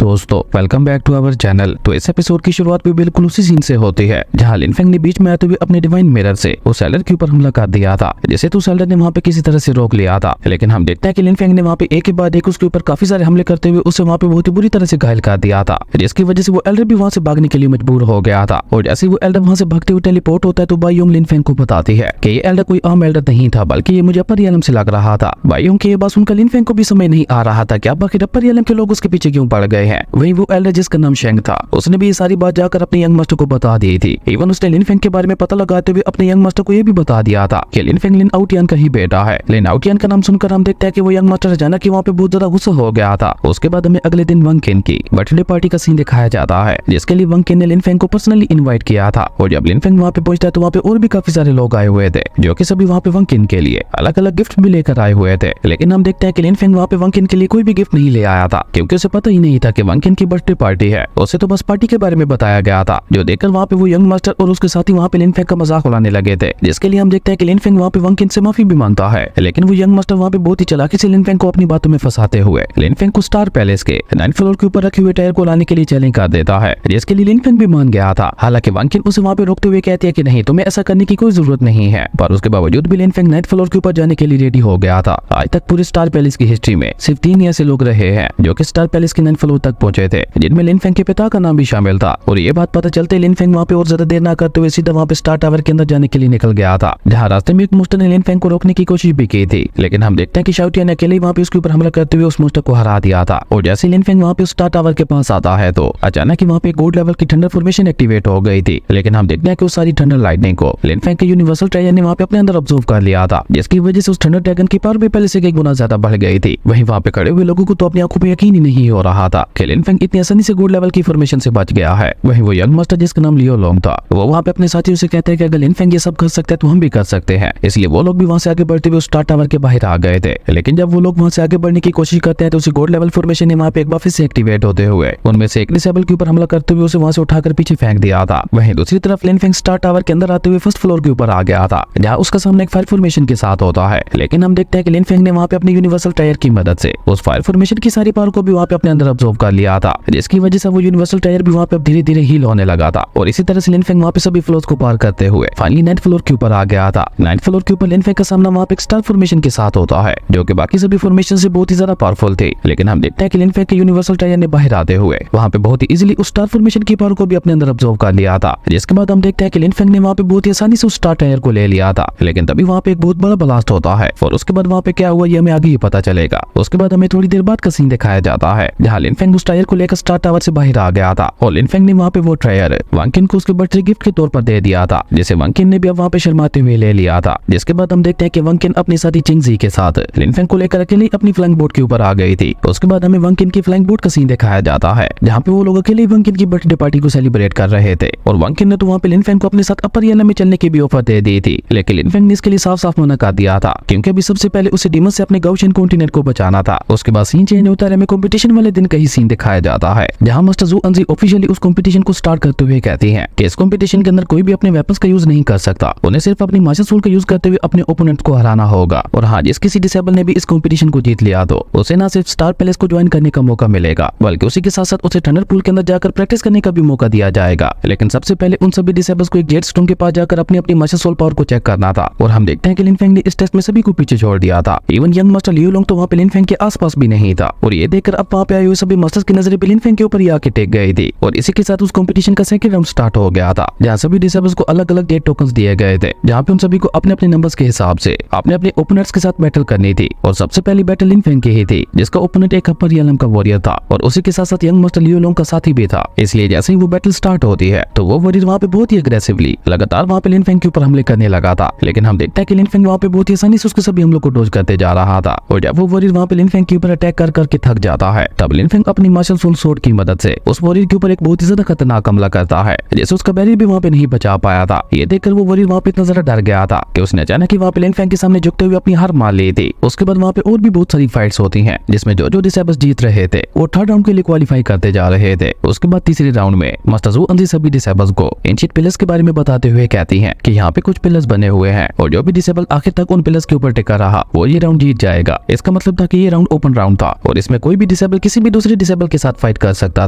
दोस्तों, welcome back to our channel. तो इस एपिसोड की शुरुआत भी बिल्कुल उसी सीन से होती है जहां लिन फेंग ने बीच में आते हुए अपने डिवाइन मिरर से उस एल्डर के ऊपर हमला कर दिया था, जिसे तो उस एल्डर ने वहां पे किसी तरह से रोक लिया था। लेकिन हम देखते हैं कि लिन फेंग ने वहां पे एक के बाद एक उसके ऊपर काफी सारे हमले करते हुए उसे वहां पे बहुत ही बुरी तरह से घायल कर दिया था, जिसकी वजह से वो एल्डर भी वहां से भागने के लिए मजबूर हो गया था। और जैसे वो एल्डर वहां से भागते हुए टेलीपोर्ट होता है तो बायोंग लिन फेंग को बताती है कि ये एल्डर कोई आम एल्डर नहीं था, बल्कि ये मुझे अपर रियलम से लग रहा था। बायोंग की ये बात सुनकर लिन फेंग को भी समझ नहीं आ रहा था कि अब आखिर अपर रियलम के लोग उसके पीछे क्यों पड़ गए हैं। वहीं वो एल्डर जिसका नाम शेंग था, उसने भी ये सारी बात जाकर अपने यंग मास्टर को बता दी थी। इवन उसने लिन फेंग के बारे में पता लगाते हुए अपने यंग मास्टर को ये भी बता दिया था कि लिन फेंग लिन आउटियन का ही बेटा है। लिन आउटियन का नाम सुनकर हम देखते हैं कि वो यंग मास्टर अचानक ही वहाँ पे बहुत ज्यादा गुस्सा हो गया था। उसके बाद हमें अगले दिन वंग किन की बर्थडे पार्टी का सीन दिखाया जाता है, जिसके लिए वंग किन ने लिन फेंग को पर्सनली इन्वाइट किया था। और जब लिन फेंग वहाँ पे पहुंचता है तो वहाँ पे और भी काफी सारे लोग आए हुए थे, जो कि सभी वहाँ पे वंग किन के लिए अलग अलग गिफ्ट भी लेकर आए हुए थे। लेकिन हम देखते हैं कि लिन फेंग वहाँ पे वंग किन के लिए कोई भी गिफ्ट नहीं ले आया था, क्योंकि उसे पता ही नहीं था कि वंग किन की बर्थडे पार्टी है। उसे तो बस पार्टी के बारे में बताया गया था, जो देखकर वहाँ पे वो यंग मास्टर और उसके साथी वहाँ पे लिन फेंग का मजाक उड़ाने लगे थे, जिसके लिए हम देखते हैं कि लिन फेंग वहाँ पे वंग किन से माफी भी मांगता है। लेकिन वो यंग मास्टर वहाँ पे बहुत ही चालाकी से लिन फेंग को अपनी बातों में फंसाते हुए लिन फेंग को स्टार पैलेस के 9th फ्लोर के ऊपर रखे हुए टायर को लाने के लिए चैलेंज कर देता है, जिसके लिए लिन फेंग भी मान गया था। हालांकि वंग किन उसे वहाँ पे रोकते हुए कहती है कि नहीं, तुम्हें ऐसा करने की कोई जरूरत नहीं है, पर उसके बावजूद भी लिन फेंग 9th फ्लोर के ऊपर जाने के लिए रेडी हो गया था। आज तक पूरे स्टार पैलेस की हिस्ट्री में सिर्फ 3 ऐसे लोग रहे हैं जो कि स्टार पैलेस के 9th फ्लोर तक पहुंचे थे, जिनमें लिन फेंग के पिता का नाम भी शामिल था। और ये बात पता चलते लिन फेंग वहाँ पे और ज्यादा देर ना करते हुए सीधा वहाँ पे स्टार टावर के अंदर जाने के लिए निकल गया था, जहाँ रास्ते में एक मोस्टर ने लिन फेंग को रोकने की कोशिश भी की थी। लेकिन हम देखते हैं कि शाओटिया ने अकेले वहाँ पे उसके ऊपर हमला करते हुए उस मोस्टर को हरा दिया था। और जैसे लिन फेंग वहाँ पे स्टार टावर के पास आता है तो अचानक ही वहाँ पे गोल्ड लेवल की थंडर फॉर्मेशन एक्टिवेट हो गई थी। लेकिन हम देखते हैं कि उस सारी थंडर लाइटनिंग को लिन फेंग के यूनिवर्सल ट्रायर ने वहाँ पे अपने अंदर ऑब्जर्व कर लिया था, जिसकी वजह से उस थंडर ड्रैगन की पावर भी पहले से कई गुना ज्यादा बढ़ गई थी। वहीं वहाँ पे खड़े हुए लोगों को तो अपनी आंखों पे यकीन ही नहीं हो रहा था कि लिन फेंग इतनी आसानी से गोल्ड लेवल की फॉर्मेशन से बच गया है। वहीं वो यंग मास्टर जिसका नाम लियो लोंग था, वो वहाँ पे अपने साथियों से कहते हैं कि अगर लिन फेंग ये सब कर सकते हैं तो हम भी कर सकते हैं। इसलिए वो लोग भी वहाँ से आगे बढ़ते हुए स्टार टावर के बाहर आ गए थे। लेकिन जब वो लोग वहाँ से आगे बढ़ने की कोशिश करते हैं तो उसी गोल्ड लेवल फॉर्मेशन ने वहाँ पे एक बार फिर से एक्टिवेट होते हुए उनमें से एक डिसेबल के ऊपर हमला करते हुए उसे वहाँ से उठाकर पीछे फेंक दिया था। वहीं दूसरी तरफ लिन फेंग स्टार टावर के अंदर आते हुए फर्स्ट फ्लोर के ऊपर आ गया था, जहाँ उसका सामना एक फायर फॉर्मेशन के साथ होता है। लेकिन हम देखते हैं कि लिन फेंग ने वहाँ पे अपने यूनिवर्सल टायर की मदद से उस फायर फॉर्मेशन की सारी पावर को भी वहाँ पे अपने अंदर ऑब्जर्व कर लिया था, जिसकी वजह से वो यूनिवर्सल टायर भी वहाँ पे धीरे धीरे हील होने लगा था। और इसी तरह से लिन फेंग वहाँ पे सभी फ्लोर्स को पार करते हुए फाइनली 9th फ्लोर के ऊपर आ गया था। 9th फ्लोर के ऊपर लिन फेंग का सामना वहाँ पे एक स्टार फॉर्मेशन के साथ होता है, जो कि बाकी सभी फॉर्मेशन से बहुत ही ज्यादा पावरफुल थे। लेकिन हम देखते हैं कि लिन फेंग के यूनिवर्सल टायर ने बाहर आते हुए वहाँ पे बहुत ही इजीली उस स्टार फॉर्मेशन की पावर को भी अपने अंदर ऑब्जर्व कर लिया था। जिसके बाद हम देखते हैं कि लिन फेंग ने वहाँ पे बहुत ही आसानी से उस स्टार टायर को ले लिया था। लेकिन तभी वहाँ पे एक बहुत बड़ा ब्लास्ट होता है और उसके बाद वहाँ पे क्या हुआ ये हमें आगे ही पता चलेगा। उसके बाद हमें थोड़ी देर बाद का सीन दिखाया जाता है, जहाँ लिन फेंग उस टायर को लेकर स्टार टावर से बाहर आ गया था और लिन फेंग ने वहाँ पे वो टायर वंग किन को उसके बर्थडे गिफ्ट के तौर पर दे दिया था, जिसे वंग किन ने भी अब वहाँ पे शर्माते हुए ले लिया था। जिसके बाद हम देखते हैं कि वंग किन अपने साथी चिंगजी के साथ लिन फेंग को लेकर अकेले अपनी फ्लैंक बोट के ऊपर आ गई थी। उसके बाद हमें वंग किन की फ्लैंक बोट का सीन दिखाया जाता है, जहाँ पे वो लोग अकेले वंग किन की बर्थडे पार्टी को सेलिब्रेट कर रहे थे। और वंग किन ने तो वहाँ पे लिन फेंग को अपने साथ अपर रियलम में चलने की भी ऑफर दे दी थी। लेकिन लिन फेंग ने इसके लिए साफ साफ मना कर दिया था, क्योंकि अभी सबसे पहले उसे डीमन से अपने गाउशियन कॉन्टिनेंट को बचाना था। उसके बाद सीन चेंज होता है, हमें कंपटीशन वाले दिन का ही सीन दिखाया जाता है, जहाँ मास्टर जू अंजी ऑफिशियली उस कंपटीशन को स्टार्ट करते हुए कहती हैं कि इस कंपटीशन के अंदर कोई भी अपने वेपन्स का यूज नहीं कर सकता, उन्हें सिर्फ अपनी मास्टर सोल का यूज करते हुए अपने ओपोनेंट को हराना होगा। और हाँ, जिस किसी डिसेबल ने भी इस कंपटीशन को जीत लिया तो उसे न सिर्फ स्टार पैलेस को ज्वाइन करने का मौका मिलेगा, बल्कि उसी के साथ साथ उसे थंडर पूल के अंदर जाकर प्रैक्टिस करने का भी मौका दिया जाएगा। लेकिन सबसे पहले उन सभी डिसेबल्स को एक जेट स्टोन के पास जाकर अपनी अपनी मास्टर सोल पावर को चेक करना था। और हम देखते हैं कि लिन फेंग ने इस टेस्ट में सभी को पीछे छोड़ दिया था। इवन यंग मास्टर लियो लोंग तो वहाँ पे लिन फेंग के आसपास भी नहीं था। और ये देखकर अब वहाँ पे आए हुए सभी मास्टर्स की नजरें लिन फेंग के ऊपर ही आके टेक गई थी। और इसी के साथ उस कंपटीशन का सेकंड राउंड स्टार्ट हो गया था, जहाँ सभी डिसेबल्स को अलग अलग जेट टोकन्स दिए गए थे, जहाँ पे उन सभी को अपने अपने नंबर्स के हिसाब से अपने अपने ओपोनेंट्स के साथ बैटल करनी थी। और सबसे पहली बैटल लिन फेंग की ही थी, जिसका ओपोनेंट एक अपर रियलम का वॉरियर था और उसी के साथ साथ यंग मास्टर लियो लोंग का साथी भी था। इसलिए जैसे ही वो बैटल स्टार्ट होती है तो वो वॉरियर वहाँ पे बहुत ही अग्रेसिवली लगातार वहाँ पे लिन फेंग के ऊपर हमले करने लगा था। लेकिन हम देखते हैं कि लिन फेंग वहाँ पे बहुत ही आसानी से उसके सभी हमलों को डॉज करते जा रहा था। और जब वो वॉरियर वहाँ पे लिन फेंग के ऊपर अटैक कर करके थक जाता है, तब लिन फेंग अपनी मार्शल सोल स्वॉर्ड की मदद से उस वॉरियर के ऊपर एक बहुत ही ज्यादा खतरनाक हमला करता है, जैसे उसका बैरियर भी वहाँ पे नहीं बचा पाया था। ये देखकर वो वॉरियर वहाँ पे इतना ज्यादा डर गया था कि उसने अचानक ही वहाँ पे लिन फेंग के सामने झुकते हुए अपनी हार मान ली थी। उसके बाद वहाँ पे और भी बहुत सारी फाइट्स होती हैं, जिसमें जो जो डिसेबल्स जीत रहे थे वो थर्ड राउंड के लिए क्वालिफाई करते जा रहे थे। उसके बाद तीसरे राउंड में मास्टर जू अंजी सभी डिसेबल्स को एंशिएंट पिलर्स के बारे में बताते हुए कहती हैं कि यहाँ पे कुछ पिलर्स बने हुए हैं और जो भी डिसेबल आखिर तक उन पिलर्स के ऊपर टिका रहा वो ये राउंड जीत जाएगा। इसका मतलब था कि ये राउंड ओपन राउंड था और इसमें कोई भी डिसेबल किसी भी दूसरे डिसेबल डिसेबल के साथ फाइट कर सकता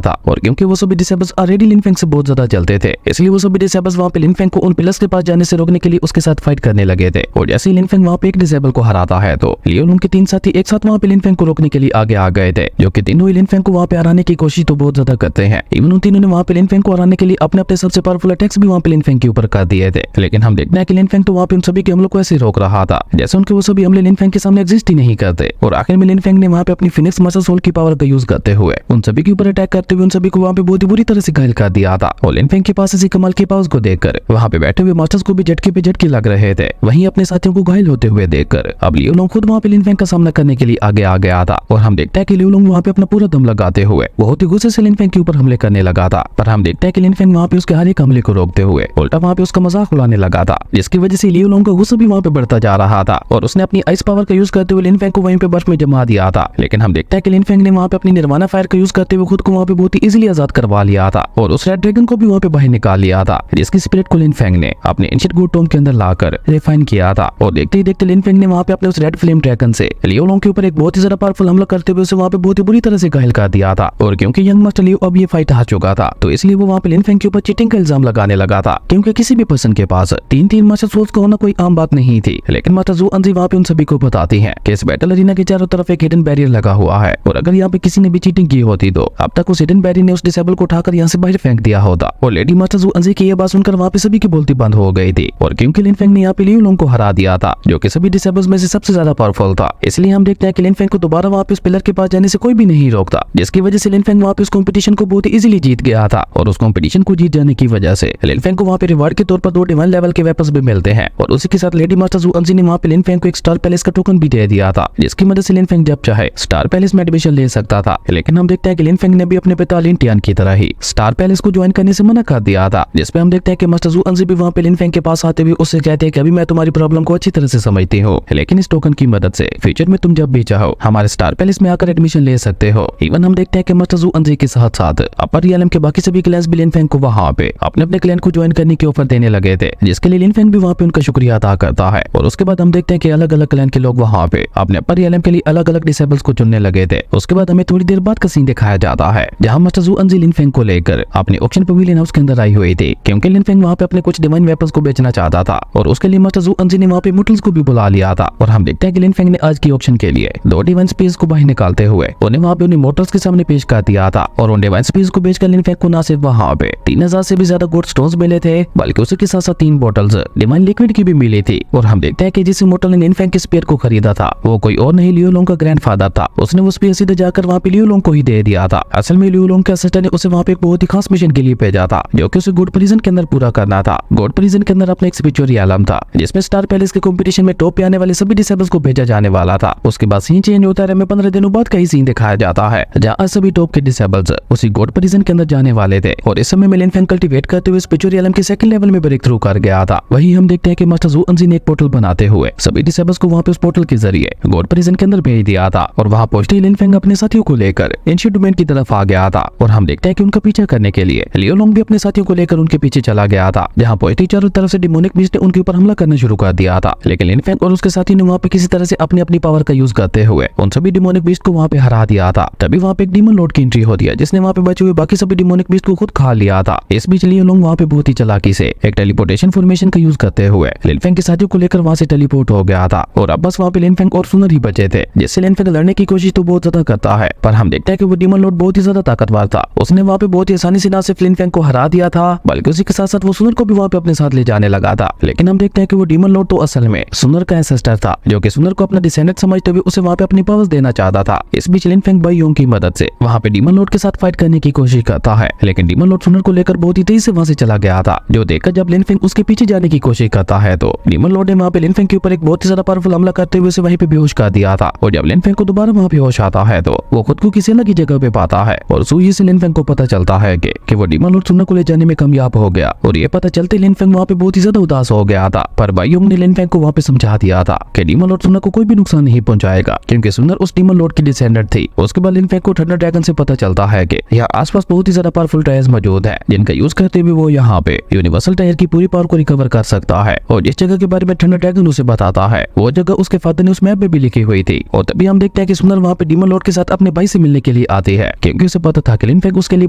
था। और क्योंकि वो सभी डिसेबल्स ऑलरेडी लिनफेंग से बहुत ज्यादा चलते थे, इसलिए वो सभी डिसेबल्स वहाँ पे लिनफेंग को उन पिलर्स के पास जाने से रोकने के लिए उसके साथ फाइट करने लगे थे। और जैसे ही लिनफेंग वहाँ पे एक डिसेबल को हराता है तो लियो लुंग के 3 साथी एक साथ वहाँ पे लिनफेंग को रोकने के लिए आगे आ गए थे, जो कि तीनों ही लिनफेंग को वहाँ पे हराने की कोशिश तो बहुत ज्यादा करते हैं। इवन उन तीनों ने वहाँ पे लिनफेंग को हराने के लिए अपने अपने सबसे पावरफुल अटैक्स भी वहाँ पे लिनफेंग के ऊपर कर दिए थे। लेकिन हम देखते हैं कि लिनफेंग तो वहाँ पे उन सभी के हमलों को ऐसे रोक रहा था जैसे उनके वो सभी हमले लिनफेंग के सामने एग्जिस्ट ही नहीं करते। और आखिर में लिनफेंग ने वहाँ पे अपनी फिनिक्स मास्टर सोल की पावर का यूज करते हुए उन सभी के ऊपर अटैक करते हुए उन सभी को वहाँ पे बहुत ही बुरी तरह से घायल कर दिया था। और लिनफेंग के पास ऐसी कमाल की पावर्स को देखकर वहाँ पे बैठे हुए मास्टर्स को भी झटके पे झटके लग रहे थे। वहीं अपने साथियों को घायल होते हुए देखकर अब लियो लुंग खुद वहाँ पे लिनफेंग का सामना करने के लिए आगे आ गया था। और हम देखते हैं कि लियो लुंग वहाँ पे अपना पूरा दम लगाते हुए बहुत ही गुस्से से लिनफेंग के ऊपर हमले करने लगा था। पर हम देखते हैं कि लिनफेंग वहाँ पे उसके हर एक हमले को रोकते हुए उल्टा वहाँ पे उसका मजाक उड़ाने लगा था, जिसकी वजह से लियो लुंग का गुस्सा भी वहाँ पे बढ़ता जा रहा था। और उसने अपनी आइस पावर का यूज करते हुए लिनफेंग को वहीं पे बर्फ में जमा दिया था। लेकिन हम देखते हैं कि लिनफेंग ने वहाँ पे अपनी निर्वाणा फायर का यूज करते हुए खुद को वहाँ पे बहुत ही इजीली आजाद करवा लिया था। और उस रेड ड्रैगन को भी वहाँ पे बाहर निकाल लिया था, जिसकी स्पिरिट को लिनफेंग ने अपने एंशिएंट गोड टोम के अंदर लाकर रिफाइन किया था। और देखते ही देखते लिनफेंग ने वहाँ पे अपने उस रेड फ्लेम ड्रैगन से लियो लुंग के ऊपर एक बहुत ही ज्यादा पावरफुल हमला करते हुए उसे वहाँ पे बहुत ही बुरी तरह से घायल कर दिया था। और क्योंकि यंग मास्टर लियो अब ये फाइट हार चुका था, तो इसलिए वो वहाँ पे लिनफेंग के ऊपर चीटिंग का इल्जाम लगाने लगा था। क्योंकि किसी भी पर्सन के पास 3 मास्टर सोल्स का होना कोई आम बात नहीं थी। लेकिन मास्टर जू अंजी वहाँ पे उन सभी को बताती है कि इस बैटल अरीना के चारों तरफ एक हिडन बैरियर लगा हुआ है, और अगर यहाँ पे किसी ने भी चीटिंग की होती तो अब तक उस हिडन बैरियर ने उस डिसेबल को उठाकर यहाँ से बाहर फेंक दिया होता। और लेडी मास्टर जू अंजी की ये बात सुनकर वहाँ पे सभी की बोलती बंद हो गई थी। और क्योंकि लिनफेंग ने यहाँ पे लियो लुंग को हरा दिया था, जो कि सभी डिसेबल्स में से सबसे ज्यादा पावरफुल था, इसलिए हम देखते हैं कि लिनफेंग को दोबारा वहाँ पे उस पिलर के पास जाने से कोई भी नहीं रोकता, जिसकी वजह से लिनफेंग वहाँ पे उस कॉम्पिटिशन को बहुत ही इजीली जीत गया था। और उस कॉम्पिटिशन को जीत जाने की वजह से लिनफेंग को वहाँ पे रिवार्ड के तौर पर 2 डिवाइन लेवल के वेपन्स भी मिलते हैं। और उसी के साथ लेडी मास्टर जू अंजी ने वहाँ पे लिनफेंग को एक स्टार पैलेस का टोकन भी दे दिया था, जिसकी मदद से लिनफेंग जब चाहे स्टार पैलेस में एडमिशन ले सकता था। लेकिन हम देखते हैं कि लिनफेंग ने भी अपने पिता लिन टियान की तरह ही स्टार पैलेस को ज्वाइन करने से मना कर दिया था, जिसपे हम देखते हैं कि मास्टर जू अंजी भी वहाँ पे लिनफेंग के पास आते हुए उससे कहते हैं कि अभी मैं तुम्हारी प्रॉब्लम को अच्छी तरह से समझती हूँ, लेकिन इस टोकन की मदद से फ्यूचर में तुम जब भी चाहो हमारे स्टार पैलेस में आकर एडमिशन ले सकते हो। इवन हम देखते हैं कि मास्टर जू अंजी के साथ साथ अपर रियलम के बाकी सभी क्लैंस भी लिनफेंग को वहाँ पे अपने अपने क्लैन को ज्वाइन करने की ऑफर देने लगे थे, जिसके लिए लिनफेंग भी वहाँ पे उनका शुक्रिया अदा करता है। और उसके बाद हम देखते हैं कि अलग अलग क्लैन के लोग वहाँ पे अपने अपर रियलम के लिए अलग अलग डिसेबल्स को चुनने लगे थे। उसके बाद हमें थोड़ी देर बाद का सीन दिखाया जाता है, जहाँ मास्टर जू अंजी लिनफेंग को लेकर अपने ऑक्शन पवेलियन हाउस के अंदर आई हुई थी, क्योंकि लिनफेंग वहाँ पे अपने कुछ डिवाइन वेपन्स को बेचना चाहता था। और उसके लिए मास्टर जू अंजी ने वहाँ पे मुटल्स को भी बुला लिया था। और हम देखते हैं कि लिनफेंग ने आज की ऑक्शन के लिए 2 डिवाइन स्पीस को बाहर निकालते हुए उन्हें वहाँ पे उन्हें मोटर्स के सामने पेश कर दिया था। और उन डिवाइन स्पीस को बेचकर लिनफेंग को न सिर्फ वहाँ पे 3000 से भी ज्यादा गोल्ड स्टोन्स मिले थे, बल्कि उसके साथ साथ 3 बॉटल्स डिवाइन लिक्विड की भी मिली थी। और हम देखते हैं कि जिस मोटल ने लिनफेंग के स्पीयर को खरीदा था वो कोई और नहीं लियो लुंग का ग्रैंडफादर था। उसने वो स्पीयर सीधे जाकर वहाँ पे लियो लुंग को ही दे दिया था। असल में लियो लुंग के असिस्टेंट ने उसे वहाँ पे एक बहुत ही खास मिशन के लिए भेजा था, जो कि उसे गोड प्रिजन के अंदर पूरा करना था। गोड प्रिजन के अंदर अपना एक स्पिरिचुअल आलम था, जिसमें स्टार पैलेस के कंपटीशन में टॉप पे आने वाले सभी डिसेबल्स को भेजा जाने वाला था। उसके बाद सीन चेंज होता है, हमें 15 दिनों बाद कई सीन दिखाया जाता है, जहाँ सभी टॉप के डिसेबल्स उसी गोड प्रिजन के अंदर जाने वाले थे। और इस समय में लिनफेंग कल्टीवेट करते हुए स्पिरिचुअल आलम के सेकंड लेवल में ब्रेक थ्रू कर गया था। वही हम देखते हैं कि मास्टर जू अंजी ने एक पोर्टल बनाते हुए सभी डिसेबल्स को वहाँ पे उस पोर्टल के जरिए गोड प्रिजन के अंदर भेज दिया था। और वहाँ पहुंचते ही लिनफेंग अपने साथियों को लेकर एंशिएंट डोमेन की तरफ आ गया था। और हम देखते हैं कि उनका पीछा करने के लिए लियो लुंग भी अपने साथियों को लेकर उनके पीछे चला गया था, जहाँ पहुंचते ही चारों तरफ से डिमोनिक बीस्ट ने उनके ऊपर हमला करना शुरू कर दिया था। लेकिन लिनफेंग और उसके साथी ने वहाँ पे किसी तरह से अपनी अपनी पावर का यूज करते हुए उन सभी डिमोनिक बीस्ट को वहाँ पे हरा दिया था। तभी वहाँ पे एक डीमन लॉर्ड की एंट्री होती है, जिसने वहाँ पे बचे हुए बाकी सभी डिमोनिक बीस्ट को खुद खा लिया था। इस बीच लियो लुंग वहाँ पे बहुत ही चालाकी से एक टेलीपोर्टेशन फॉर्मेशन का यूज करते हुए लिनफेंग के साथियों को लेकर वहाँ से टेलीपोर्ट हो गया था। और अब बस वहाँ पे लिनफेंग और सुनर ही बचे थे, जिससे लिनफेंग लड़ने की कोशिश तो बहुत ज्यादा करता है, पर हम देखते हैं कि वो डीमन लॉर्ड बहुत ही ज्यादा ताकतवर था। उसने वहाँ पे बहुत ही आसानी से ना सिर्फ लिनफेंग को हरा दिया था, बल्कि उसी के साथ साथ वो सुनर को भी वहाँ पे अपने साथ ले जाने लगा था। लेकिन हम देखते हैं कि वो डीमन लॉर्ड तो असल में सुनर का एंसेस्टर था, जो कि सुनर को अपना डिसेंडेंट समझते हुए उसे वहाँ पे अपनी पावर्स देना चाहता था। इस बीच लिनफेंग बाई योंग की मदद से वहाँ पे डीमन लॉर्ड के साथ फाइट करने की कोशिश करता है, लेकिन डीमन लॉर्ड सुनर को लेकर बहुत ही तेजी से वहाँ से चला गया था, जो देखकर जब लिनफेंग उसके पीछे जाने की कोशिश करता है तो डीमन लॉर्ड ने वहाँ पे लिनफेंग के ऊपर एक बहुत ही ज्यादा पावरफुल हमला करते हुए उसे वहीं पे बेहोश कर दिया था। और जब लिनफेंग को दोबारा वहाँ पे होश आता है तो वो खुद को किसी अलग ही जगह पे पाता है। और सुई से लिनफेंग को पता चलता है कि वो डीमन लॉर्ड सुनर को ले जाने में कामयाब हो गया। और ये पता चलते लिनफेंग वहाँ पे बहुत ही ज्यादा उदास हो गया था, पर बाई योंग ने लिनफेंग को वहाँ पे समझा दिया था कि डीमन लॉर्ड सुनर को कोई भी नुकसान नहीं पहुंचाएगा, क्योंकि सुनर उस डीमन लॉर्ड की डिसेंडेंट थी। उसके बाद लिनफेंग को थंडर ड्रैगन से पता चलता है कि यहाँ आसपास बहुत ही ज्यादा पावरफुल टायर्स मौजूद है, जिनका यूज करते हुए वो यहाँ पे यूनिवर्सल टायर की पूरी पावर को रिकवर कर सकता है। और जिस जगह के बारे में थंडर ड्रैगन उसे बताता है, वो जगह उसके फादर ने उस मैप में भी लिखी हुई थी। और तभी हम देखते हैं कि सुनर वहाँ पे डीमन लॉर्ड के साथ अपने भाई से मिलने के के लिए आती है, क्योंकि उसे पता था कि लिनफेंग उसके लिए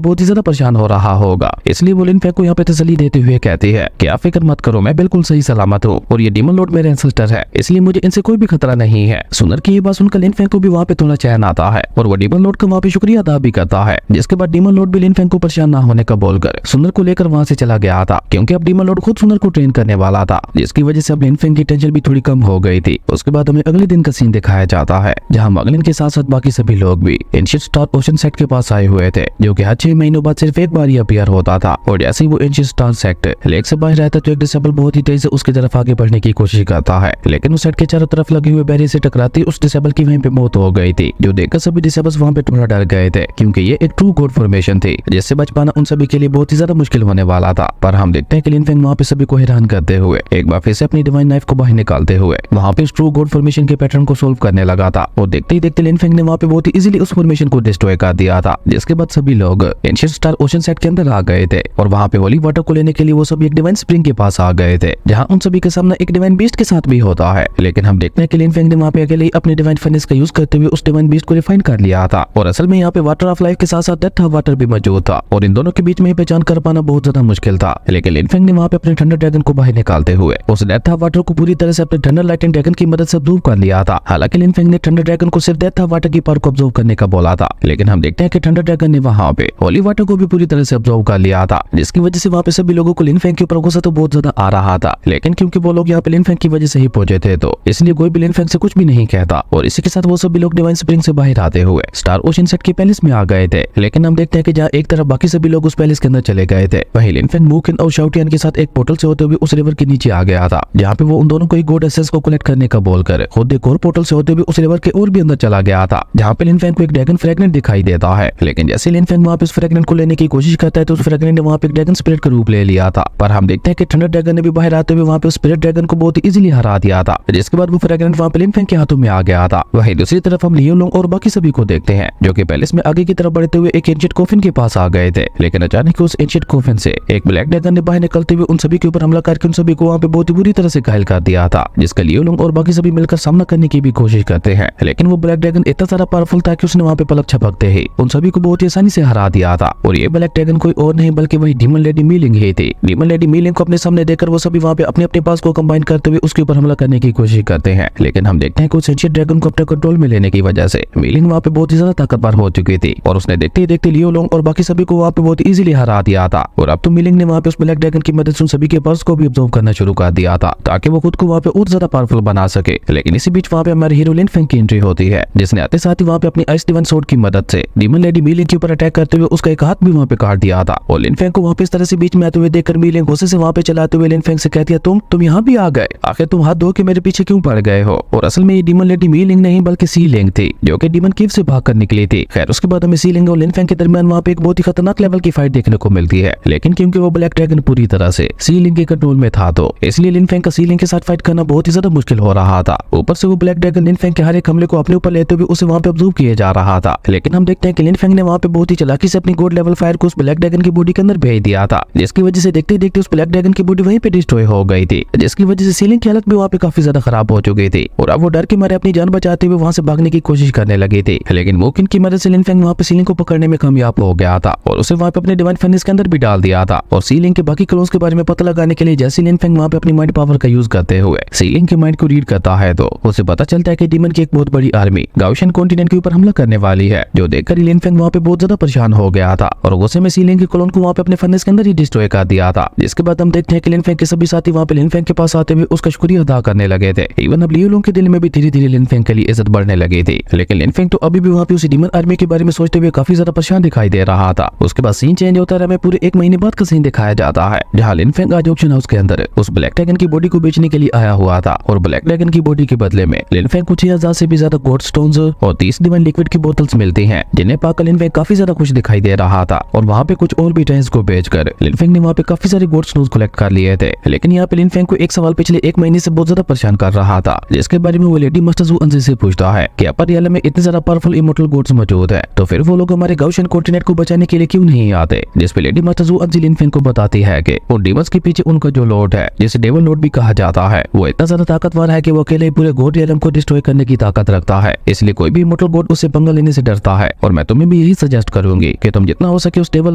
बहुत ही ज्यादा परेशान हो रहा होगा। इसलिए वो लिनफेंग को यहाँ पे तसल्ली देते हुए कहती है कि आप फिक्र मत करो, मैं बिल्कुल सही सलामत हूँ और ये डीमन लॉर्ड मेरे एंसेस्टर है, इसलिए मुझे इनसे कोई भी खतरा नहीं है। सुनर की ये बात सुनकर लिनफेंग को भी वहाँ पे थोड़ा चैन आता है और वो डीमन लॉर्ड का वहाँ पे शुक्रिया अदा भी करता है। जिसके बाद डीमन लॉर्ड भी लिनफेंग को परेशान ना होने का बोलकर सुनर को लेकर वहाँ से चला गया था, क्योंकि अब डीमन लॉर्ड खुद सुनर को ट्रेन करने वाला था, जिसकी वजह से अब लिनफेंग की टेंशन भी थोड़ी कम हो गई थी। उसके बाद हमें अगले दिन का सीन दिखाया जाता है, जहाँ मगलिन के साथ साथ बाकी सभी लोग भी एंशिएंट स्टार ओशन सेट के पास आए हुए थे, जो कि हर 6 महीनों बाद सिर्फ एक बार ही अपीयर होता था। और जैसे ही वो एंशिएंट स्टार सेट लेक से बाहर रहता तो एक डिसेबल बहुत ही तेज से उसकी तरफ आगे बढ़ने की कोशिश करता है, लेकिन उस सेट के चारों तरफ लगे हुए बैरियर से टकराती उस डिसेबल की वहीं पे मौत हो गई थी, जो देखकर सभी डिसेबल्स वहाँ पे थोड़ा डर गए थे, क्योंकि ये एक ट्रू गॉड फॉर्मेशन थी जिससे बच पाना उन सभी के लिए बहुत ही ज्यादा मुश्किल होने वाला था। पर हम देखते हैं कि लिनफेंग वहाँ पे सभी को हैरान करते हुए एक बार फिर से अपनी डिवाइन नाइफ को बाहर निकालते हुए वहाँ पे उस ट्रू गॉड फॉर्मेशन के पैटर्न को सोल्व करने लगा था। और देखते ही देखते लिनफेंग ने वहाँ पे बहुत ही इजीली उस फॉर्मेशन को डिस्ट्रॉय कर दिया था, जिसके बाद सभी लोग एंशिएंट स्टार ओशन सेट के अंदर आ गए थे और वहाँ पे होली वाटर को लेने के लिए वो सभी एक डिवाइन स्प्रिंग के पास आ गए थे, जहाँ उन सभी का सामना एक डिवाइन बीस्ट के साथ भी होता है। लेकिन हम देखते हैं कि लिनफेंग ने वहाँ पे अकेले ही अपने डिवाइन फर्नेस का यूज करते हुए उस डिवाइन बीस्ट को रिफाइन कर लिया था। और असल में यहाँ पे वाटर ऑफ लाइफ के साथ साथ डेथ ऑफ वाटर भी मौजूद था और इन दोनों के बीच में पहचान कर पाना बहुत ज्यादा मुश्किल था। लेकिन लिनफेंग ने वहाँ पे अपने थंडर ड्रैगन को बाहर निकालते हुए उस डेथ ऑफ वाटर को पूरी तरह से अपने थंडर लाइटनिंग ड्रैगन की मदद से ऑब्जर्व कर लिया था। हालांकि लिनफेंग ने थंडर ड्रैगन को सिर्फ डेथ ऑफ वाटर की पावर को ऑब्जर्व करने का बोला था, लेकिन हम देखते हैं कि थंडर ड्रैगन ने वहाँ पे होली वाटर को भी पूरी तरह से ऑब्जर्व कर लिया था, जिसकी वजह से वहाँ पे सभी लोगों को लिनफेंग के ऊपर गुस्सा तो बहुत ज्यादा आ रहा था। लेकिन क्योंकि वो लोग यहाँ पे लिनफेंग की वजह से ही पहुंचे थे, तो इसलिए कोई भी लिनफेंग से कुछ भी नहीं कहता। और इसी के साथ वो सभी लोग डिवाइन स्प्रिंग से बाहर आते हुए स्टार ओशन सेट के पैलेस में आ गए थे। लेकिन हम देखते हैं कि जहाँ एक तरफ बाकी सभी लोग उस पैलेस के अंदर चले गए थे, वहीं लिनफेंग मूकिन और शाउटियन के साथ एक पोर्टल से होते हुए उस रिवर के नीचे आ गया था, जहाँ पे वो उन दोनों को एक गॉड एसेंस को कलेक्ट करने का बोलकर खुद एक और पोर्टल से होते हुए उस रिवर के और भी अंदर चला गया था, जहाँ पे लिनफेंग को एक ड्रैगन फ्रेगनेंट दिखाई देता है। लेकिन जैसे लिनफेंग वहाँ पे उस फ्रेगनेंट को लेने की कोशिश करता है तो उस फ्रेगनेंट ने वहाँ पे एक ड्रैगन स्पिरिट का रूप ले लिया था। पर हम देखते हैं कि थंडर ड्रैगन ने भी बाहर आते हुए वहाँ पे उस स्पिरिट ड्रैगन को बहुत ही इजीली हरा दिया था, जिसके बाद वो फ्रेगनेंट वहाँ पे लिनफेंग के हाथों में आ गया था। वहीं दूसरी तरफ हम लियो लोंग और बाकी सभी को देखते हैं, जो कि पैलेस में आगे की तरफ बढ़ते हुए एक एंशिएंट कॉफिन के पास आ गए थे। लेकिन अचानक उस एंशिएंट कॉफिन से एक ब्लैक ड्रैगन ने बाहर निकलते हुए उन सभी के ऊपर हमला करके उन सभी को वहाँ पे बहुत ही बुरी तरह से घायल कर दिया था, जिसका लियो लोंग और बाकी सभी मिलकर सामना करने की भी कोशिश करते हैं। लेकिन वो ब्लैक ड्रैगन इतना सारा पावरफुल था कि उसने वहाँ पे पलक झपकते ही उन सभी को बहुत ही आसानी से हरा दिया था। और ये ब्लैक ड्रैगन कोई और नहीं बल्कि वही डीमन लेडी मीलिंग ही थी। डीमन लेडी मीलिंग को अपने सामने देखकर वो सभी वहाँ पे अपने अपने पास को कंबाइन करते हुए उसके ऊपर हमला करने की कोशिश करते हैं। लेकिन हम देखते हैं कि उस एंशिएंट ड्रैगन को अपने कंट्रोल में लेने की वजह से मीलिंग वहाँ पे बहुत ही ज्यादा ताकतवर हो चुकी थी और उसने देखते ही देखते लियो लोंग और बाकी सभी को वहाँ पे बहुत इजीली हरा दिया था। और अब तो मीलिंग ने वहाँ पे उस ब्लैक ड्रैगन की मदद से उन सभी के पर्स को भी ऑब्जर्व करना शुरू कर दिया था, ताकि वो खुद को वहाँ पे और ज्यादा पावरफुल बना सके। लेकिन इसी बीच वहाँ पे हमारे हीरो लिनफेंग की एंट्री होती है, जिसने आते साथ ही वहाँ पे अपनी आइस डिवाइन सोर्ड की मदद से डीमन लेडी मीलिंग के ऊपर अटैक करते हुए उसका एक हाथ भी वहाँ पे काट दिया था। और लिनफेंग को वहाँ पे इस तरह से बीच में आते हुए देखकर मीलिंग गुस्से से वहाँ पे चलाते हुए लिनफेंग से कहती है, तुम यहाँ भी आ गए, आखिर तुम हाथ धो के मेरे पीछे क्यों पड़ गए हो। और असल में ये डीमन लेडी मीलिंग नहीं बल्कि सीलिंग थी, जो कि डीमन केव से भाग कर निकली थी। खैर उसके बाद हमें सीलिंग और लिनफेंग के दरमियान वहाँ पे एक बहुत ही खतरनाक लेवल की फाइट देखने को मिलती है। लेकिन क्योंकि वो ब्लैक ड्रैगन पूरी तरह से सीलिंग के कंट्रोल में था, तो इसलिए लिनफेंग का सीलिंग के साथ फाइट करना बहुत ही ज्यादा मुश्किल हो रहा था। ऊपर से वो ब्लैक ड्रैगन लिनफेंग के हर एक हमले को अपने ऊपर लेते हुए उसे वहाँ पे ऑब्जर्व किए जा रहा था। लेकिन हम देखते हैं कि लिनफेंग ने वहाँ पे बहुत ही चालाकी से अपनी गॉड लेवल फायर को उस ब्लैक ड्रैगन की बॉडी के अंदर भेज दिया था, जिसकी वजह से देखते ही देखते उस ब्लैक ड्रैगन की बॉडी वहीं पे डिस्ट्रॉय हो गई थी, जिसकी वजह से सीलिंग की हालत भी वहाँ पे काफी ज्यादा खराब हो चुकी थी। और अब वो डर के मारे अपनी जान बचाते हुए वहाँ से भागने की कोशिश करने लगी थी। लेकिन मोकिन की मदद से लिनफेंग वहाँ पे सीलिंग को पकड़ने में कामयाब हो गया था और उसे वहाँ पे अपने डिवाइन फर्नेस के अंदर भी डाल दिया था। और सीलिंग के बाकी क्लोन्स के बारे में पता लगाने के लिए जैसे लिनफेंग वहाँ पे अपनी माइंड पावर का यूज करते हुए सीलिंग के माइंड को रीड करता है, तो उसे पता चलता है कि डीमन की एक बहुत बड़ी आर्मी गाउशियन कॉन्टिनेंट के ऊपर हमला करने वाली है, जो देखकर लिनफेंग वहाँ पे बहुत ज्यादा परेशान हो गया था और गुस्से में सीलिंग के क्लोन को वहाँ पे अपने फर्नेस के अंदर ही डिस्ट्रॉय कर दिया था। जिसके बाद हम देखते हैं कि लिनफेंग के सभी साथी वहाँ पे लिनफेंग के पास आते हुए उसका शुक्रिया अदा करने लगे थे। इवन अब लियो लोंग के दिल में भी धीरे धीरे लिनफेंग के लिए इज्जत बढ़ने लगी थी। लेकिन लिनफेंग तो अभी भी वहाँ पे उसी डीमन आर्मी के बारे में सोचते हुए काफी ज्यादा परेशान दिखाई दे रहा था। उसके बाद सीन चेंज होता है, हमें पूरे 1 महीने बाद का सीन दिखाया जाता है, जहाँ लिनफेंग आज ऑक्शन हाउस के अंदर उस ब्लैक ड्रैगन की बॉडी को बेचने के लिए आया हुआ था। और ब्लैक ड्रैगन की बॉडी के बदले में लिनफेंग को 6000 से भी ज्यादा गॉड स्टोन्स और 30 डिवाइन लिक्विड की बोतल्स मिलती हैं, जिन्हें पाकर लिनफेंग काफी ज्यादा खुश दिखाई दे रहा था। और वहाँ पे कुछ और भी टाइम्स को बेचकर लिनफेंग ने वहाँ पे काफी सारे गॉड स्टोन्स कलेक्ट कर लिए थे। लेकिन यहाँ पे लिनफेंग को एक सवाल पिछले 1 महीने से बहुत ज्यादा परेशान कर रहा था, जिसके बारे में वो लेडी मास्टर जू अंजी से पूछता है कि अपर रियल में इतने ज्यादा पावरफुल इमोर्टल गॉड्स मौजूद है, तो फिर वो लोग हमारे गाउशियन कॉन्टिनेंट को बचाने के लिए क्यों नहीं आते। जिसपे लेडी मास्टर जू अंजी लिनफेंग को बताती है कि उन डीमंस के पीछे उनका जो लॉर्ड है, जिसे डेविल लॉर्ड भी कहा जाता है, वो इतना ज्यादा ताकतवर है कि वो अकेले पूरे गॉड रियलम को डिस्ट्रॉय करने की ताकत रखता है। इसलिए कोई भी इमोर्टल गॉड उससे पंगा लेने से डरता है और मैं तुम्हें भी यही सजेस्ट करूंगी कि तुम जितना हो सके उस डेविल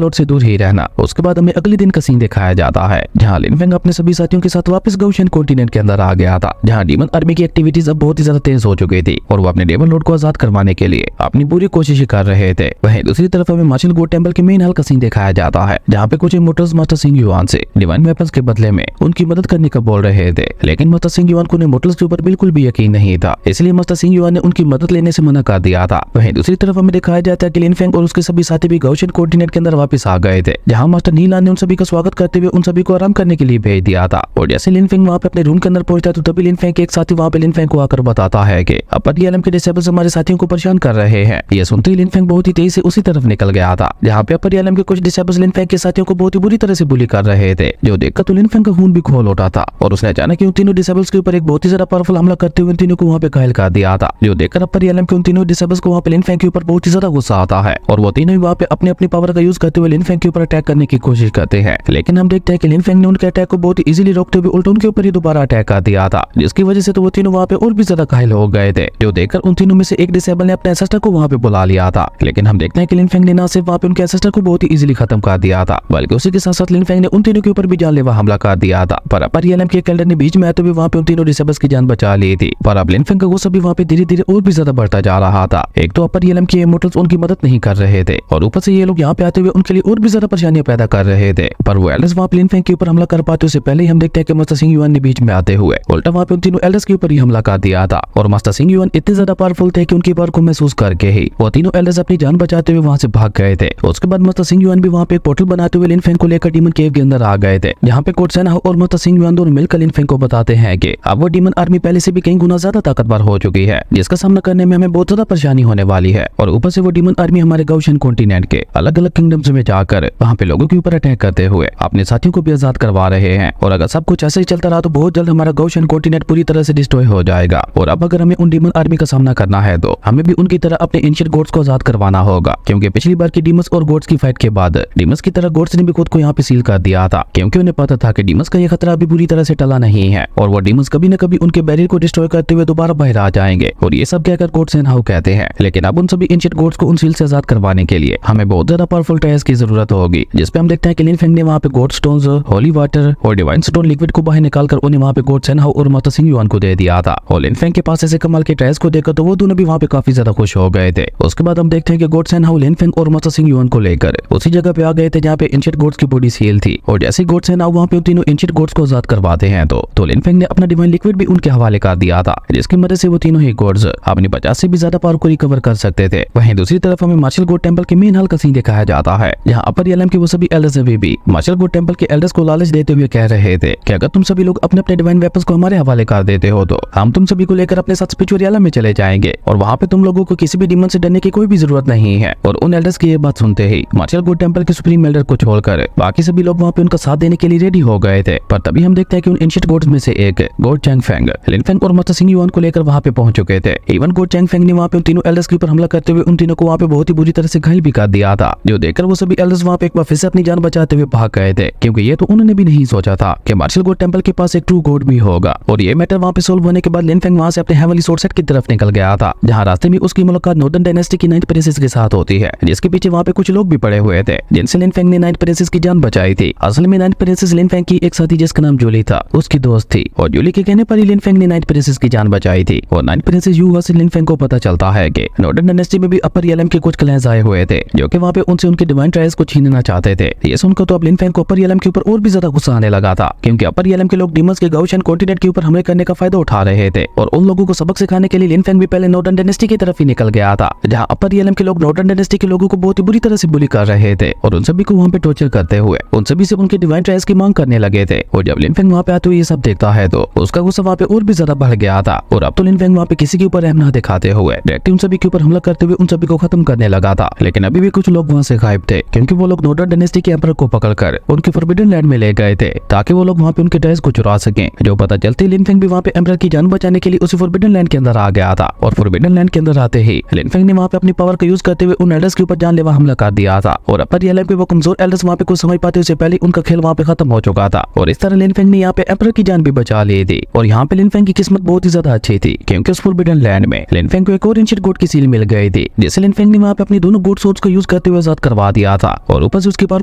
लॉर्ड से दूर ही रहना। उसके बाद हमें अगले दिन का सीन दिखाया जाता है जहाँ लिन फेंग अपने सभी साथियों के साथ वापस गौशन कॉन्टिनेंट के अंदर आ गया था, जहाँ डीमन आर्मी की एक्टिविटीज अब बहुत ही ज्यादा तेज हो चुकी थी और वो अपने डेविल लॉर्ड को आजाद करवाने के लिए अपनी पूरी कोशिश कर रहे थे। वहीं दूसरी तरफ हमें मार्शल गोड टेंपल के मेन हॉल का सीन दिखाया जाता है जहाँ पे कुछ इमोर्टल्स मास्टर सिंह युआन से डिवाइन वेपन्स के बदले में उनकी मदद करने का बोल रहे थे, लेकिन मास्टर सिंह युआन को इमोर्टल्स के ऊपर बिल्कुल भी यकीन नहीं था, इसलिए मास्टर सिंह युआन ने उनकी मदद लेने से मना कर दिया था। वहीं दूसरी तरफ हमें दिखाया जाता है कि लिन फेंग और उसके सभी साथी भी गौशन कॉन्टिनेंट के अंदर वापस आ गए थे, जहाँ मास्टर नीलान ने उन सभी का स्वागत करते हुए उन सभी को आराम करने के लिए भेज दिया था। और जैसे लिन फेंग वहाँ पे अपने रूम के अंदर पहुंचता है तो तभी लिन फेंग के एक साथी वहाँ पे लिन फेंग को आकर बताता है कि अपर रियलम के डिसेबल्स हमारे साथियों को परेशान कर रहे हैं। ये सुनते ही लिन फेंग बहुत ही तेजी से उसी तरफ निकल गया था जहाँ पे अपर रियलम के कुछ डिसेबल्स लिन फेंग के साथियों को बहुत ही बुरी तरह से बुली कर रहे थे, जो देखकर तो लिन फेंग का खून भी खोल उठा था और उसने अचानक उन तीनों डिसेबल्स के ऊपर एक बहुत ही ज्यादा पावरफुल हमला करते हुए उन तीनों को वहाँ पे घायल कर दिया था, जो देखकर अपर रियलम के उन तीनों डिसेबल्स को वहाँ पे लिन फेंग के ऊपर बहुत ही ज्यादा गुस्सा आता है और वो तीनों वहाँ पे अपनी अपनी पावर का यूज करते हुए लिन फेंग के ऊपर अटैक करने की कोशिश करते हैं। लेकिन हम देखते हैं कि लिन फेंग ने उनके अटैक को बहुत ही इजीली रोकते हुए उल्टा उनके ऊपर ही दोबारा अटैक कर दिया था, जिसकी वजह से तो वो तीनों वहाँ पे और भी ज्यादा घायल हो गए थे, जो देखकर उन तीनों में से एक डिसेबल ने अपने एंसेस्टर को वहाँ पे बुला लिया था। लेकिन हम देखते हैं कि लिन फेंग ने ना सिर्फ वहाँ पे उनके एंसेस्टर को बहुत ही इजीली खत्म कर दिया था, बल्कि उसी के साथ साथ लिन फेंग ने उन तीनों के ऊपर भी जानलेवा हमला कर दिया था। पर अपर रियलम के एल्डर ने बीच में आते हुए वहाँ पे उन तीनों डिसेबल्स की जान बचा ली थी। पर अब लिन फेंग का गुस्सा भी वहाँ पे धीरे धीरे और भी ज्यादा बढ़ता जा रहा था। एक तो अपर रियलम के इमोर्टल्स उनकी मदद नहीं कर रहे थे और ऊपर से ये लोग यहाँ पे आते हुए उनके लिए और भी ज्यादा परेशानियां पैदा कर रहे थे। पर वो एल्डर्स वहाँ पे लिन फेंग के ऊपर हमला कर पाते उससे पहले ही हम देखते हैं कि मास्टर सिंह युआन ने बीच में आते हुए उल्टा वहाँ पे उन तीनों एल्डर्स के ऊपर ही हमला कर दिया था। और मास्टर सिंह युआन इतने ज्यादा पावरफुल थे कि उनकी पावर को महसूस करके ही वो तीनों एल्डर्स अपनी जान बचाते हुए वहाँ से भाग गए थे। उसके बाद मास्टर सिंह युआन भी वहाँ पे एक पोर्टल बनाते हुए लिन फेंग को लेकर डीमन केव के अंदर आ गए थे, जहाँ पे कोड सेना और मास्टर सिंह युआन दोनों मिलकर लिन फेंग को बताते हैं कि अब वो डीमन आर्मी पहले से भी कई गुना ज्यादा ताकतवर हो चुकी है, जिसका सामना करने में हमें बहुत ज्यादा परेशानी होने वाली है। और ऊपर से वो डीमन आर्मी हमारे गौशन कॉन्टिनेंट के अलग अलग किंगडम्स में जाकर वहाँ पे लोगों के ऊपर अटैक करते हुए अपने साथियों को भी आजाद करवा रहे हैं। और अगर सब कुछ ऐसे ही चलता रहा तो बहुत जल्द हमारा गौशन कॉन्टिनेंट पूरी तरह से डिस्ट्रॉय हो जाएगा। और अब अगर हमें उन डीमन आर्मी का सामना करना है तो हमें भी उनकी तरह अपने एंशिएंट गॉड्स को आजाद करवाना होगा, क्योंकि पिछली बार की डीमंस और गॉड्स की फाइट के बाद डीमंस की तरह गॉड्स ने भी खुद को यहाँ पे सील कर दिया था, क्योंकि उन्हें पता था कि डीमंस का ये खतरा अभी पूरी तरह से टला नहीं है और वो डीमंस कभी न कभी उनके बैरियर को डिस्ट्रॉय करते हुए दोबारा बाहर आ जाएंगे। और ये सब कहकर कोड सेनहाउ कहते हैं। लेकिन अब उन सभी एंशिएंट गॉड्स को उन सील से आजाद करवाने के लिए हमें बहुत ज्यादा पावरफुल टायर्स की जरूरत होगी, जिसपे हम देखते हैं कि लिन फेंग ने वहाँ पे गॉड स्टोन्स, होली वाटर और डिवाइन स्टोन लिक्विड को बाहर निकालकर उन्हें वहाँ पे कोड सेनहाउ और मास्टर सिंह युआन को दे दिया था। और लिन फेंग के पास ऐसे कमाल के टायर्स को देखकर तो वो दोनों भी वहाँ पे काफी ज्यादा खुश हो गए थे। उसके बाद हम देखते हैं कि गॉड सेनहाउ लिन फेंग और मास्टर सिंह युआन को लेकर उसी जगह पे आ गए थे जहाँ पे एंशिएंट गॉड्स की बॉडी सील थी। और जैसे गॉड सेनहाउ वहाँ पे उन तीनों एंशिएंट गॉड्स को आजाद करवाते हैं तो लिन फेंग ने अपना डिवाइन लिक्विड भी उनके हवाले कर दिया था, जिसकी मदद से वो तीनों ही गॉड्स अपनी 50 से भी ज्यादा पावर को रिकवर कर सकते थे। वहीं दूसरी तरफ हमें मार्शल गोड टेंपल के मेन हॉल का सीन दिखाया जाता है, जहाँ अपर रियलम के वो सभी एल्डर्स भी मार्शल गोड टेंपल के एल्डर्स को लालच देते हुए कह रहे थे कि अगर तुम सभी लोग अपने अपने डिवाइन वेपन्स को हमारे हवाले कर देते हो तो हम तुम सभी को लेकर अपने साथ स्पिरिचुअल रियलम में चले जाएंगे और वहाँ पे तुम लोगों को किसी भी डीमन से डरने की कोई भी जरूरत नहीं है। और उन एल्डर्स की ये बात सुनते ही मार्शल गोड टेंपल के सुप्रीम एल्डर को छोड़कर बाकी सभी लोग वहाँ पे उनका साथ देने के लिए रेडी हो गए थे। पर तभी हम देखते हैं कि उन एंशिएंट गॉड्स में से एक गॉड चैंग फेंग लिन फेंग और मास्टर सिंह युआन को लेकर वहाँ पे पहुंच चुके थे। इवन गॉड चैंग फेंग ने वहाँ पे उन तीनों एल्डर्स के ऊपर हमला करते हुए उन तीनों को वहाँ पे बहुत ही बुरी तरह से घायल भी कर दिया था, जो देखकर वो सभी एल्डर्स वहाँ पे एक बार फिर से अपनी जान बचाते हुए भाग गए थे, क्योंकि ये तो उन्होंने भी नहीं सोचा था कि मार्शल गोड टेंपल के पास एक ट्रू गॉड भी होगा। और ये मैटर वहाँ पे सोल्व होने के बाद लिन फेंग वहाँ से अपने हेवनली स्वॉर्ड सेट की तरफ निकल गया था, जहाँ रास्ते में उसकी मुलाकात नॉर्दर्न डायनेस्टी की 9th प्रिंसेस के साथ होती है, जिसके पीछे वहाँ पे कुछ लोग भी पड़े हुए थे जिनसे लिन फेंग ने 9th प्रिंसेस की जान बचाई थी। असल में 9th प्रिंसेस लिन फेंग की एक साथी जिसका नाम जूली था उसकी दोस्त थी, और जूली के कहने पर ही लिन फेंग ने 9th प्रिंसेस की जान बचाई थी। और 9th प्रिंसेस युवा से लिन फेंग को पता चलता है कि नॉर्दर्न डायनेस्टी में भी अपर रियलम के कुछ क्लैंस आए हुए थे जो कि वहाँ पे उनसे उनके डिवाइन ट्रायल्स को छीनना चाहते थे। ये सुनकर तो अब लिन फेंग को अपर रियलम के ऊपर और भी ज्यादा गुस्सा आने लगा था, क्योंकि अपर रियलम के लोग डीमंस के गौशन कॉन्टिनेंट के ऊपर हमले करने का फायदा उठा रहे थे। और उन लोगों को सबक सिखाने के लिए लिन फेंग भी पहले नॉर्दर्न डायनेस्टी की तरफ ही निकल गया था, जहाँ अपर रियलम के लोग नॉर्दर्न डायनेस्टी के लोगों को बहुत ही बुरी तरह से बुली कर रहे थे और उन सभी को वहाँ पे टॉर्चर करते हुए उन सभी से उनके डिवाइन ट्रायल्स की मांग करने लगे थे। और जब लिन फेंग वहाँ पे आते हुए ये सब देखता है तो उसका गुस्सा वहाँ पे और भी ज्यादा बढ़ गया था। और अब तो लिन फेंग वहाँ पे किसी के ऊपर रहम ना दिखाते हुए डायरेक्ट उन सभी के ऊपर हमला करते हुए उन सभी को खत्म करने लगा था। लेकिन अभी भी कुछ लोग वहाँ से गायब थे, क्योंकि वो लोग नॉर्दर्न डायनेस्टी के एम्परर को पकड़कर उनके फॉरबिडन लैंड में ले गए थे ताकि वो लोग वहाँ पे उनके ट्रायल्स को चुरा सकें। जो पता चलते लिन फेंग भी वहाँ पे एम्परर की जान बचाने के लिए उसी फॉरबिडन लैंड के अंदर आ गया था। और फॉरबिडन लैंड के अंदर आते ही लिन फेंग ने वहाँ पे अपनी पावर का यूज करते हुए उन एल्डर्स के ऊपर जानलेवा हमला कर दिया था। और अपर रियलम के वो कमजोर एल्डर्स वहाँ पे कुछ समझ पाते उससे पहले उनका खेल वहाँ पे खत्म हो चुका था। और इस तरह लिन फेंग ने यहाँ पे एम्परर की जान भी बचा ली थी। और यहाँ पे लिन फेंग की किस्मत बहुत ही ज्यादा अच्छी थी, क्योंकि उस फॉरबिडन लैंड में लिन फेंग को एक और एंशिएंट गॉड की सील मिल गई रही थी, जिसे लिन फेंग ने वहाँ पे अपनी दोनों गुड सोर्स को यूज करते हुए आजाद करवा दिया था और ऊपर से उसकी पावर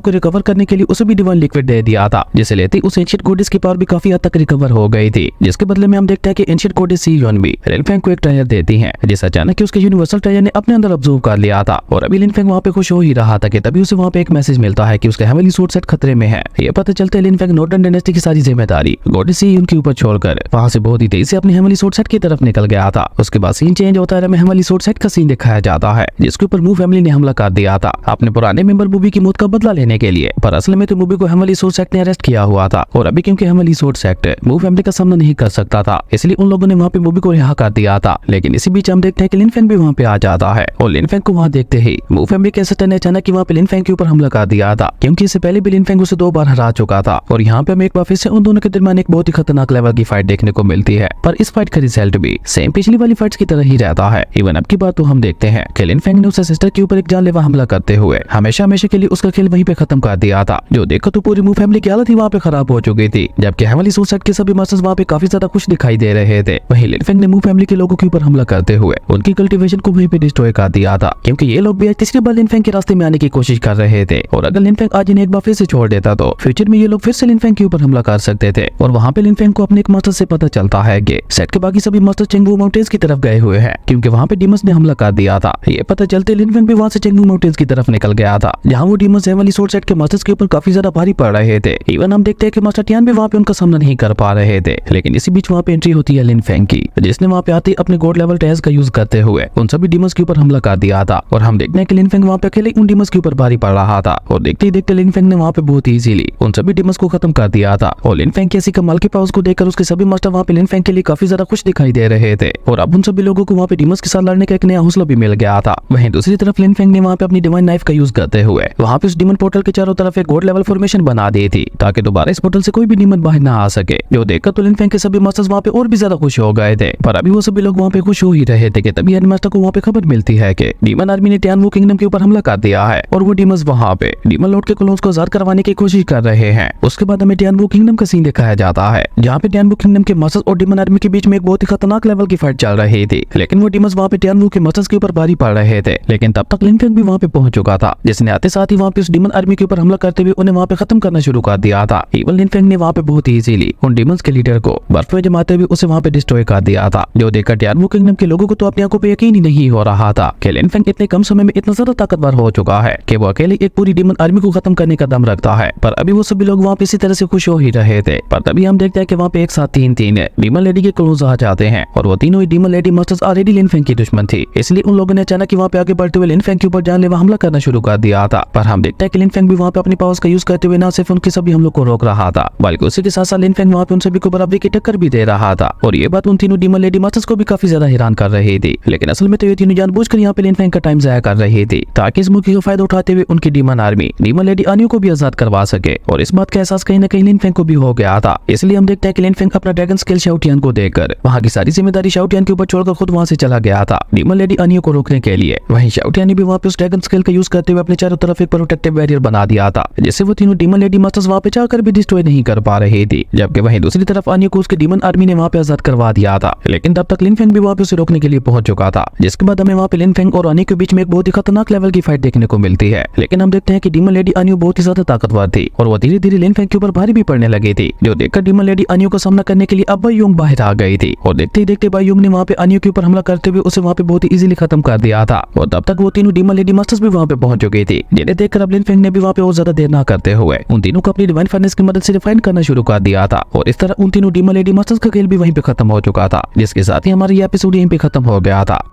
को रिकवर करने के लिए उसे भी डिवाइन लिक्विड दे दिया था, जिसे लेते उस एंशिएंट गॉडेस की पावर भी काफी हद तक रिकवर हो गई थी। जिसके बदले में हम देखते हैं कि एंशिएंट गॉडेस सी युन भी लिन फेंग को एक ट्रायर देती है, जिसे अचानक उसके यूनिवर्सल ट्रायर ने अपने अंदर ऑब्जर्व कर लिया था। और अभी लिन फेंग वहाँ पे खुश हो ही रहा था कि तभी उसे वहाँ पे एक मैसेज मिलता है कि उसका हेवनली स्वॉर्ड सेट खतरे में है। ये पता चलता है लिन फेंग नॉर्डर्न डायनेस्टी की सारी जिम्मेदारी गॉडेस सी युन के ऊपर छोड़कर वहाँ से बहुत ही तेजी से अपने हेवनली स्वॉर्ड सेट की तरफ निकल गया था। उसके बाद सीन चेंज होता है, हमें हेवनली स्वॉर्ड सेट का सीन दिखाया जाता है, जिसके ऊपर मू फैमिली ने हमला कर दिया था अपने पुराने मेंबर मूवी की मौत का बदला लेने के लिए। पर असल में तो मूवी को हेवनली स्वॉर्ड सेट ने अरेस्ट किया हुआ था और अभी क्योंकि हेवनली स्वॉर्ड सेट मू फैमिली का सामना नहीं कर सकता था, इसलिए उन लोगों ने वहाँ पे मूवी को रिहा कर दिया था। लेकिन इसी बीच हम देखते हैं कि लिन फेंग भी वहाँ पे आ जाता है और लिन फेंग को वहाँ देखते ही मू फैमिली के एसेट ने अचानक वहाँ पे लिन फेंग के ऊपर हमला कर दिया था, क्योंकि इससे पहले भी लिन फेंग उसे 2 बार हरा चुका था। और यहाँ पे हमें एक बार फिर से उन दोनों के दरमियान एक बहुत ही खतरनाक लेवल की फाइट देखने को मिलती है। पर इस फाइट का रिजल्ट भी सेम पिछली वाली फाइट्स की तरह ही रहता है। इवन अब की बात तो हम देखते हैं कि लिन फेंग ने उसके सिस्टर के ऊपर एक जानलेवा हमला करते हुए हमेशा हमेशा के लिए उसका खेल वहीं पे खत्म कर दिया था, जो देखकर तो पूरी मू फैमिली की हालत ही वहाँ पे खराब हो चुकी थी। जबकि हेवनली स्वॉर्ड सेट के सभी मास्टर्स वहाँ पे काफी ज्यादा खुश दिखाई दे रहे थे। वहीं लिन फेंग ने मू फैमिली के लोगों के ऊपर हमला करते हुए उनकी कल्टीवेशन को वहीं पे डिस्ट्रॉय कर दिया था, क्योंकि ये लोग भी आज तीसरी बार लिन फेंग के रास्ते में आने की कोशिश कर रहे थे। और अगर लिन फेंग आज इन्हें एक बार फिर से छोड़ देता तो फ्यूचर में ये लोग फिर से लिन फेंग के ऊपर हमला कर सकते थे। और वहाँ पे लिन फेंग को अपने एक मास्टर से पता चलता है कि सेट के बाकी सभी मास्टर चेंगवू माउंटेन्स की तरफ गए हुए हैं, क्योंकि वहाँ पे डीमंस ने हमला कर दिया था। ये पता चलते लिन फेंग भी वहाँ से चेंगवू माउंटेन्स की तरफ निकल गया था, जहाँ वो डीमंस हेवनली स्वॉर्ड सेट के मास्टर्स के ऊपर काफी ज्यादा भारी पड़ रहे थे। इवन हम देखते हैं कि मास्टर टियान भी वहाँ पे उनका सामना नहीं कर पा रहे थे। लेकिन इसी बीच वहाँ पे एंट्री होती है लिन फेंग की, जिसने वहाँ पे आते ही अपने गॉड लेवल टेज का यूज करते हुए उन सभी डीमंस के ऊपर हमला कर दिया था। और हम देखते हैं कि लिन फेंग वहाँ पे अकेले उन डीमंस के ऊपर भारी पड़ रहा था और देखते ही देखते लिन फेंग ने वहाँ पे बहुत इजीली उन सभी डीमंस को खत्म कर दिया था। और लिन फेंग की ऐसी कमाल की पावर्स को देखकर उसके सभी मास्टर वहाँ पे लिन फेंग के लिए काफी ज्यादा खुश दिखाई दे रहे थे। और अब उन सभी लोगों को वहाँ पे डीमंस के साथ लड़ने का एक नया हौसला भी मिल गया था। वहीं दूसरी तरफ लिन फेंग ने वहाँ पे अपनी डिवाइन नाइफ का यूज करते हुए वहाँ पे उस डीमन पोर्टल के चारों तरफ एक गॉड लेवल फॉर्मेशन बना दी थी, ताकि दोबारा इस पोर्टल से कोई भी डीमन बाहर ना आ सके। जो देखकर तो लिन फेंग के सभी मास्टर्स वहाँ पे और भी ज्यादा खुश हो गए थे। पर अभी वो सभी लोग वहाँ पे खुश हो ही रहे थे कि तभी हेडमास्टर को वहाँ पे खबर मिलती है कि डीमन आर्मी ने टियानवू किंगडम के ऊपर हमला कर दिया है और वो डीमंस वहाँ पे डीमन लॉर्ड के क्लोन्स को आजाद करवाने की कोशिश कर रहे हैं। उसके बाद हमें टियानवू किंगडम का सीन दिखाया जाता है, जहाँ पे टियानवू किंगडम के मास्टर्स और डीमन आर्मी के बीच में एक बहुत ही खतरनाक लेवल की फाइट चल रही थी। लेकिन वो डीमंस वहाँ पे टियानवू के मास्टर्स के ऊपर भारी पड़ रहे थे। लेकिन तब तक लिन फेंग भी वहाँ पे पहुंच चुका था, जिसने आते साथ ही वहाँ पे उस डीमन आर्मी के ऊपर हमला करते हुए उन्हें वहाँ पे खत्म करना शुरू कर दिया था। इवन लिन फेंग ने वहाँ पे बहुत ही इजीली उन डीमंस के लीडर को बर्फ में जमाते हुए उसे वहाँ पे डिस्ट्रॉय कर दिया था, जो देखकर टियानवू किंगडम के लोगों को तो अपनी आंखों पे यकीन ही नहीं हो रहा था कि लिन फेंग इतने कम समय में इतना ज्यादा ताकतवर हो चुका है कि वो अकेले एक पूरी डीमन आर्मी को खत्म करने का दम रखता है। पर अभी वो सभी लोग वहाँ पे इसी तरह से खुश हो ही रहे थे। पर तभी हम देखते हैं कि वहाँ पे एक साथ तीन डीमन लेडी के क्लोन्स आ जाते हैं और वो तीनों ही डीमन लेडी मास्टर्स ऑलरेडी लिन फेंग की दुश्मन थी, इसलिए उन लोगों ने अचानक वहाँ पे आगे बढ़ते हुए लिन फेंग के ऊपर जानलेवा हमला करना शुरू कर दिया था। पर हम देखते हैं कि लिन फेंग भी वहाँ पे अपनी पावर्स का यूज करते हुए न सिर्फ उनके सभी हमलों को रोक रहा था, बल्कि उसी के साथ साथ लिन फेंग वहाँ पे उन सभी को बराबरी की टक्कर भी दे रहा था। और ये बात उन तीनों डीमन लेडी मास्टर्स को भी काफी ज्यादा हैरान कर रही थी। लेकिन असल में तो ये तीनों जानबूझकर यहाँ पे लिन फेंग का टाइम जाया कर रही थी, ताकि इस मौके का फायदा उठाते हुए उनकी डीमन आर्मी डीमन लेडी आनियो को भी आजाद करवा सके। और इस बात का एहसास कहीं न कहीं लिन फेंग को भी हो गया था, इसलिए हम देखते हैं कि लिन फेंग अपना ड्रैगन स्केल शाओ टियान को देकर वहाँ की सारी जिम्मेदारी शाओ टियान के ऊपर छोड़कर खुद वहाँ से चला गया था डीमन लेडी आनियो को रोकने के लिए। वहीं शाओ टियान ने भी वहाँ पे उस ड्रैगन स्केल का यूज करते हुए अपने चारों तरफ एक प्रोटेक्टिव बैरियर बना दिया था, जिससे वो तीनों डीमन लेडी मास्टर्स वहाँ पे जाकर भी डिस्ट्रॉय नहीं कर पा रही थी। जबकि वहीं दूसरी तरफ आनियो को उसकी डीमन आर्मी ने वहाँ पे आजाद करवा दिया था। लेकिन तब तक लिन फेंग भी वहाँ पे उसे रोकने के लिए पहुंच चुका था, जिसके बाद हमें वहाँ पे लिन फेंग और आनियो के बीच में एक बहुत ही खतरनाक लेवल की फाइट देखने को मिलती है। लेकिन हम देखते हैं कि डीमन लेडी आनियो बहुत ही ज्यादा ताकतवर थी और वो धीरे धीरे लिन फेंग के ऊपर भारी भी पड़ने लगी थी, जो देखकर डीमन लेडी आनियो का सामना करने के लिए अब बाई योंग बाहर आ गई थी। और देखते ही देखते बाई योंग ने वहाँ पे आनियो के ऊपर हमला करते हुए उसे वहाँ पे बहुत ही इजीली खत्म कर दिया था। और तब तक वो तीनों डीमन लेडी मास्टर्स भी वहाँ पे पहुंच चुकी थी, जिन्हें देखकर अब लिन फेंग ने भी वहाँ पे और ज्यादा देर न करते हुए उन तीनों को अपनी डिवाइन फर्नेस की मदद से रिफाइन करना शुरू कर दिया था। और इस तरह उन तीनों डीमन लेडी मास्टर्स का खेल भी वहीं पे खत्म हो चुका था, जिसके साथ ही हमारा ये एपिसोड यहीं पे खत्म हो गया था।